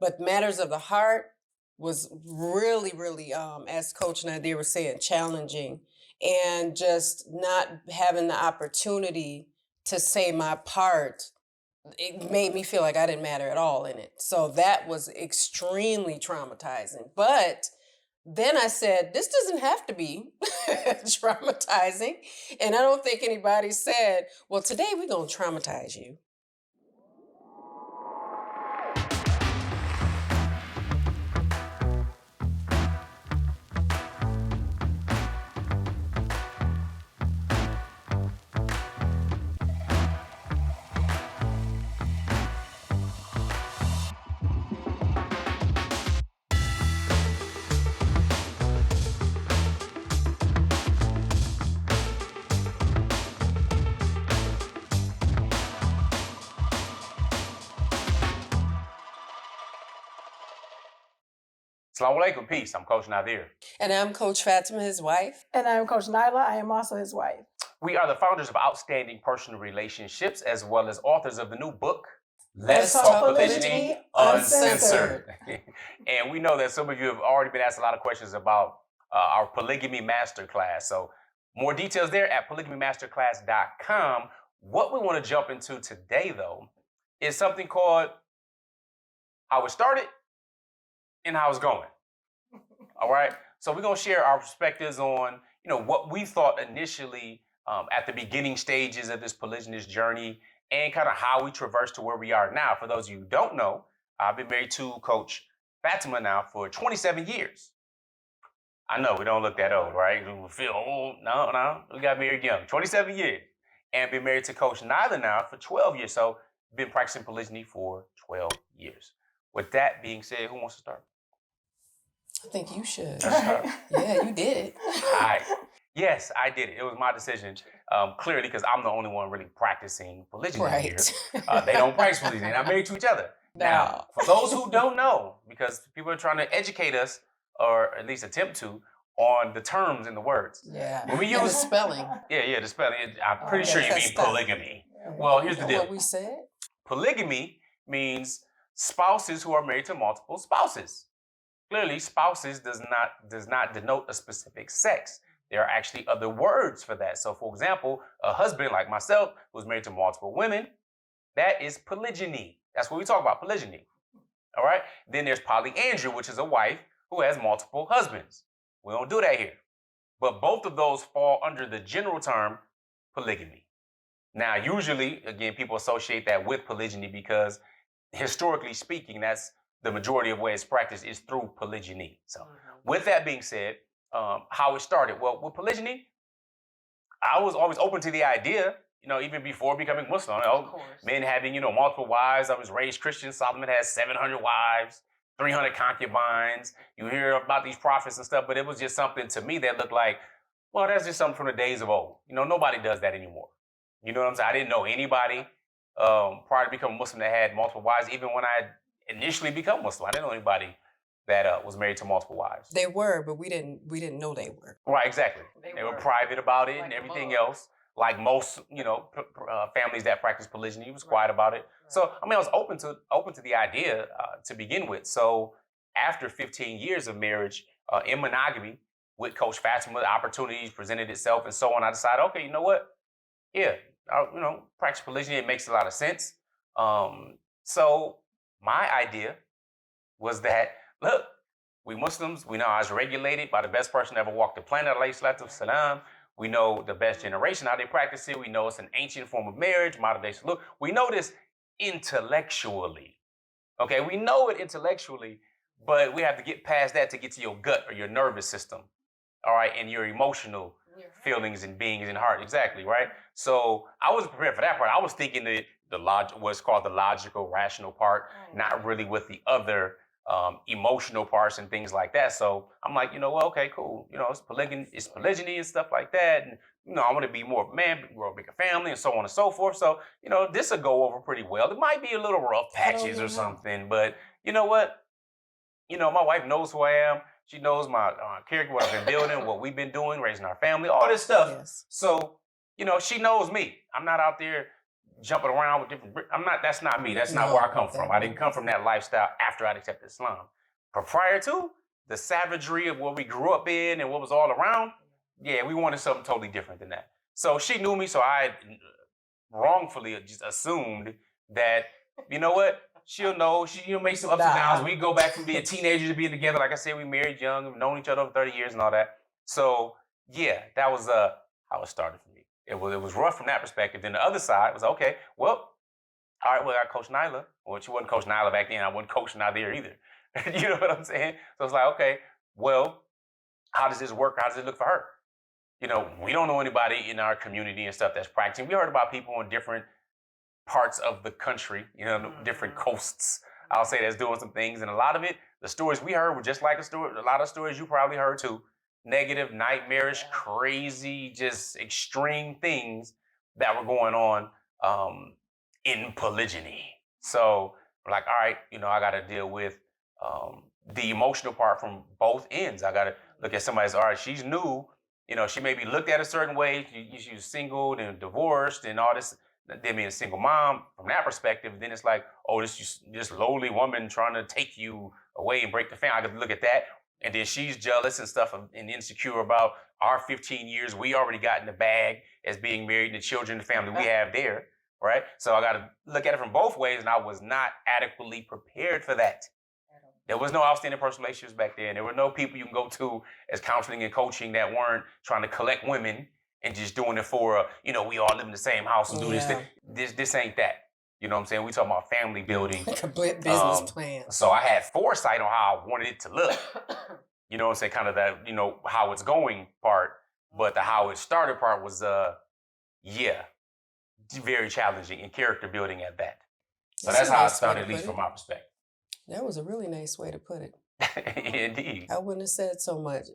But matters of the heart was really, really, as Coach Nazir was saying, challenging, and just not having the opportunity to say my part. It made me feel like I didn't matter at all in it. So that was extremely traumatizing. But then I said, this doesn't have to be traumatizing. And I don't think anybody said, well, today we're going to traumatize you. Assalamu alaikum, peace. I'm Coach Nazir. And I'm Coach Fatimah, his wife. And I'm Coach Nyla. I am also his wife. We are the founders of Outstanding Personal Relationships, as well as authors of the new book, Let's Talk Polygyny Uncensored. And we know that some of you have already been asked a lot of questions about our polygamy masterclass. So more details there at polygamymasterclass.com. What we want to jump into today, though, is something called how it started and how it's going. All right. So we're going to share our perspectives on, what we thought initially at the beginning stages of this polygynous journey and kind of how we traversed to where we are now. For those of you who don't know, I've been married to Coach Fatimah now for 27 years. I know we don't look that old, right? We feel old. No, we got married young, 27 years. And been married to Coach Nyla now for 12 years. So been practicing polygyny for 12 years. With that being said, who wants to start? I think you should. Yeah, you did it. All right. Yes, I did it. It was my decision, clearly, because I'm the only one really practicing polygyny here. They don't practice polygyny. They're not married to each other. No. Now, for those who don't know, because people are trying to educate us, or at least attempt to, on the terms and the words. Yeah. When we use the spelling. Yeah, the spelling. I'm pretty sure you mean polygamy. Well, here's the deal. What we said? Polygamy means spouses who are married to multiple spouses. Clearly, spouses does not denote a specific sex. There are actually other words for that. So, for example, a husband like myself who's married to multiple women, that is polygyny. That's what we talk about, polygyny. All right? Then there's polyandry, which is a wife who has multiple husbands. We don't do that here. But both of those fall under the general term polygamy. Now, usually, again, people associate that with polygyny because historically speaking, that's the majority of ways practiced is through polygyny. So with that being said, how it started. Well, with polygyny, I was always open to the idea, even before becoming Muslim. Men having, multiple wives. I was raised Christian. Solomon has 700 wives, 300 concubines. You hear about these prophets and stuff, but it was just something to me that looked like, well, that's just something from the days of old. Nobody does that anymore. You know what I'm saying? I didn't know anybody prior to becoming Muslim that had multiple wives. Even when I initially become Muslim, I didn't know anybody that was married to multiple wives. They were, but we didn't know they were. Right, exactly. They were private about it and everything else. Like most, families that practice polygyny, was quiet about it. So, I was open to the idea to begin with. So, after 15 years of marriage in monogamy with Coach Fatimah, the opportunities presented itself and so on. I decided, okay, you know what? Yeah, practice polygyny. It makes a lot of sense. So, my idea was that, look, we Muslims, we know how it's regulated by the best person to ever walk the planet, Salaam. We know the best generation, how they practice it. We know it's an ancient form of marriage, modern day salute. We know this intellectually. Okay, we know it intellectually, but we have to get past that to get to your gut or your nervous system, all right, and your emotional feelings and beings and heart. Exactly, right? So I wasn't prepared for that part. I was thinking what's called the logical, rational part, not really with the other emotional parts and things like that. So I'm like, well, okay, cool. It's polygyny and stuff like that. And, I want to be more of a man, grow a bigger family and so on and so forth. So, this will go over pretty well. It might be a little rough patches or something, but you know what? My wife knows who I am. She knows my character, what I've been building, what we've been doing, raising our family, all this stuff. Yes. So, she knows me. I'm not out there jumping around with different. That's not me. That's not where I come from. I didn't come from that lifestyle after I'd accepted Islam. But prior to the savagery of what we grew up in and what was all around, yeah, we wanted something totally different than that. So she knew me, so I wrongfully just assumed that, you know what, she'll know. She'll make some ups and downs. We go back from being teenagers to being together. Like I said, we married young, we've known each other over 30 years and all that. So yeah, that was how it started for me. It was rough from that perspective. Then the other side was, okay, well, all right, well, I got Coach Nyla. Well, she wasn't Coach Nyla back then. I wasn't Coach Nazir either. You know what I'm saying? So it's like, okay, well, how does this work? How does it look for her? You know, we don't know anybody in our community and stuff that's practicing. We heard about people in different parts of the country, you know, different coasts, I'll say, that's doing some things. And a lot of it, the stories we heard were just like a lot of stories you probably heard too. Negative, nightmarish, crazy, just extreme things that were going on in polygyny. So we're like, all right, you know, I got to deal with the emotional part from both ends. I got to look at somebody's, all right, she's new, you know, she may be looked at a certain way. She was single and divorced and all this. Then being a single mom, from that perspective, then it's like, oh, this lowly woman trying to take you away and break the family. I could look at that. And then she's jealous and stuff and insecure about our 15 years we already got in the bag as being married and the children and the family we have there, right? So I got to look at it from both ways, and I was not adequately prepared for that. There was no outstanding personal relationships back then. There were no people you can go to as counseling and coaching that weren't trying to collect women and just doing it for, you know, we all live in the same house and do this thing. This ain't that. You know what I'm saying? We talking about family building. Complete business plan. So I had foresight on how I wanted it to look. You know what I'm saying? Kind of that, you know, how it's going part. But the how it started part was, very challenging and character building at that. So that's how it started, at least from my perspective. That was a really nice way to put it. Indeed. I wouldn't have said so much.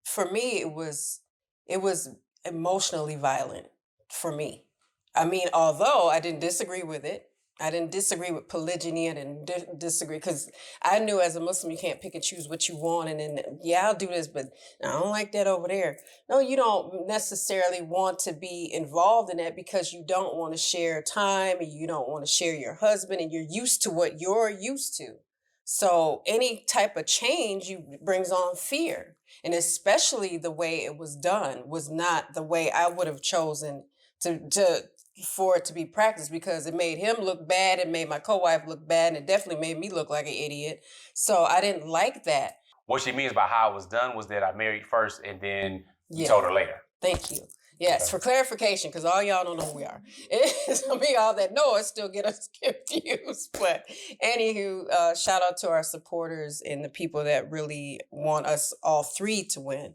For me, it was emotionally violent for me. I mean, although I didn't disagree with it, I didn't disagree with polygyny. I didn't disagree because I knew as a Muslim you can't pick and choose what you want. And then, yeah, I'll do this, but I don't like that over there. No, you don't necessarily want to be involved in that because you don't want to share time and you don't want to share your husband and you're used to what you're used to. So any type of change brings on fear. And especially the way it was done was not the way I would have chosen for it to be practiced, because it made him look bad, it made my co-wife look bad, and it definitely made me look like an idiot. So I didn't like that. What she means by how it was done was that I married first and then you told her later. Thank you. Yes, for clarification, because all y'all don't know who we are. Some of y'all that know us still get us confused. But anywho, shout out to our supporters and the people that really want us all three to win.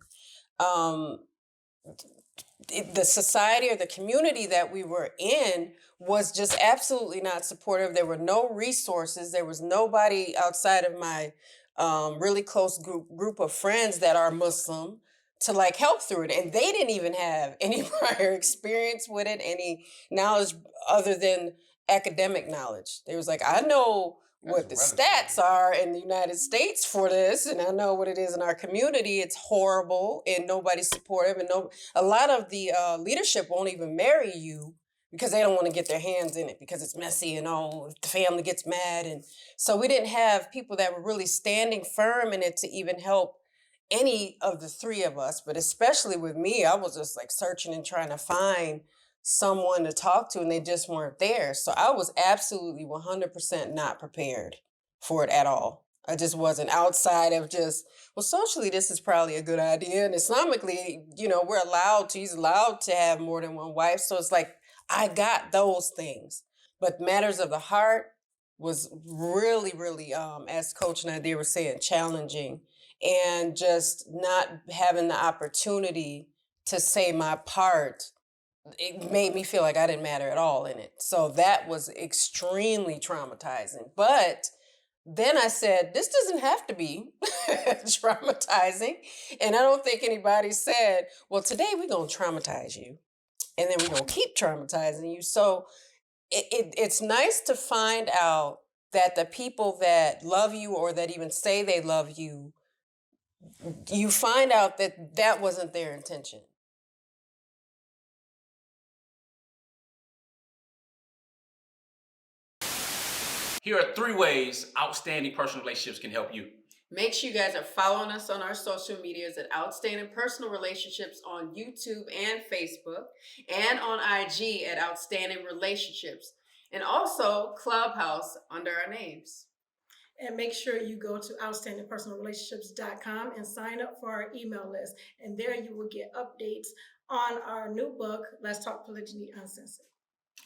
The society or the community that we were in was just absolutely not supportive. There were no resources. There was nobody outside of my really close group of friends that are Muslim to like help through it. And they didn't even have any prior experience with it, any knowledge other than academic knowledge. They was like, I know what the stats are in the United States for this, and I know what it is in our community. It's horrible, and nobody's supportive, and a lot of the leadership won't even marry you because they don't want to get their hands in it because it's messy and if the family gets mad. And so we didn't have people that were really standing firm in it to even help any of the three of us, but especially with me, I was just like searching and trying to find someone to talk to, and they just weren't there. So I was absolutely 100% not prepared for it at all. I just wasn't, outside of just, well, socially, this is probably a good idea. And Islamically, you know, he's allowed to have more than one wife. So it's like, I got those things. But matters of the heart was really, really, as Coach Nazir was saying, challenging. And just not having the opportunity to say my part, it made me feel like I didn't matter at all in it. So that was extremely traumatizing. But then I said, this doesn't have to be traumatizing. And I don't think anybody said, well, today we're going to traumatize you. And then we're going to keep traumatizing you. So it's nice to find out that the people that love you or that even say they love you, you find out that that wasn't their intention. Here are 3 ways outstanding personal relationships can help you. Make sure you guys are following us on our social medias at Outstanding Personal Relationships on YouTube and Facebook, and on IG at Outstanding Relationships, and also Clubhouse under our names. And make sure you go to outstandingpersonalrelationships.com and sign up for our email list. And there you will get updates on our new book, Let's Talk Polygyny Uncensored.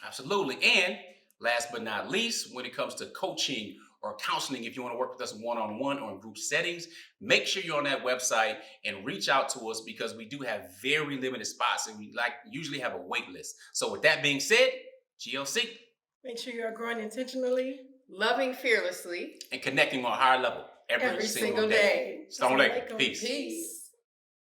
Absolutely. And last but not least, when it comes to coaching or counseling, if you want to work with us one-on-one or in group settings, make sure you're on that website and reach out to us, because we do have very limited spots and we usually have a wait list. So with that being said, GLC. Make sure you are growing intentionally, loving fearlessly, and connecting on a higher level every single day. Assalamu alaikum. Peace. Peace.